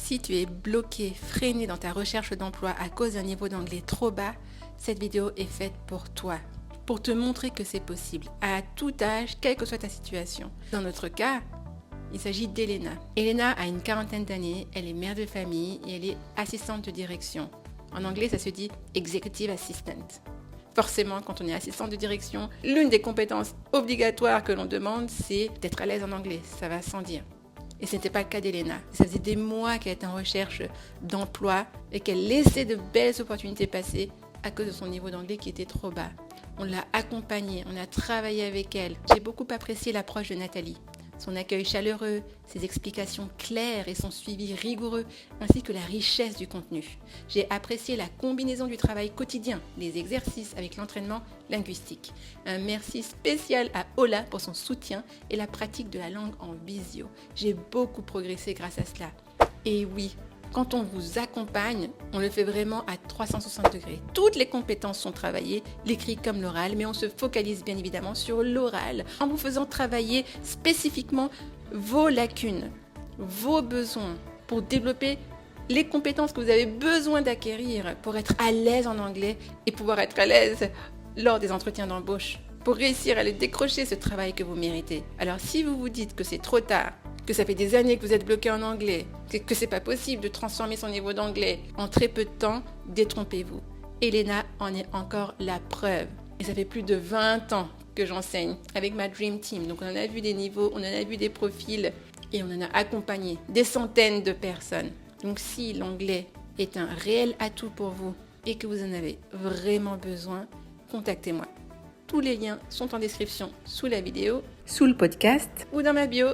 Si tu es bloqué, freiné dans ta recherche d'emploi à cause d'un niveau d'anglais trop bas, cette vidéo est faite pour toi, pour te montrer que c'est possible, à tout âge, quelle que soit ta situation. Dans notre cas, il s'agit d'Elena. Elena a une quarantaine d'années, elle est mère de famille et elle est assistante de direction. En anglais, ça se dit Executive Assistant. Forcément, quand on est assistant de direction, l'une des compétences obligatoires que l'on demande, c'est d'être à l'aise en anglais. Ça va sans dire. Et ce n'était pas le cas d'Elena. Ça faisait des mois qu'elle était en recherche d'emploi et qu'elle laissait de belles opportunités passer à cause de son niveau d'anglais qui était trop bas. On l'a accompagnée, on a travaillé avec elle. J'ai beaucoup apprécié l'approche de Nathalie. Son accueil chaleureux, ses explications claires et son suivi rigoureux, ainsi que la richesse du contenu. J'ai apprécié la combinaison du travail quotidien, les exercices avec l'entraînement linguistique. Un merci spécial à Ola pour son soutien et la pratique de la langue en visio. J'ai beaucoup progressé grâce à cela. Et oui, quand on vous accompagne, on le fait vraiment à 360 degrés. Toutes les compétences sont travaillées, l'écrit comme l'oral, mais on se focalise bien évidemment sur l'oral en vous faisant travailler spécifiquement vos lacunes, vos besoins pour développer les compétences que vous avez besoin d'acquérir pour être à l'aise en anglais et pouvoir être à l'aise lors des entretiens d'embauche, pour réussir à aller décrocher ce travail que vous méritez. Alors si vous vous dites que c'est trop tard, que ça fait des années que vous êtes bloqué en anglais, que c'est pas possible de transformer son niveau d'anglais en très peu de temps, détrompez-vous. Elena en est encore la preuve. Et ça fait plus de 20 ans que j'enseigne avec ma Dream Team. Donc on en a vu des niveaux, on en a vu des profils et on en a accompagné des centaines de personnes. Donc si l'anglais est un réel atout pour vous et que vous en avez vraiment besoin, contactez-moi. Tous les liens sont en description sous la vidéo, sous le podcast ou dans ma bio.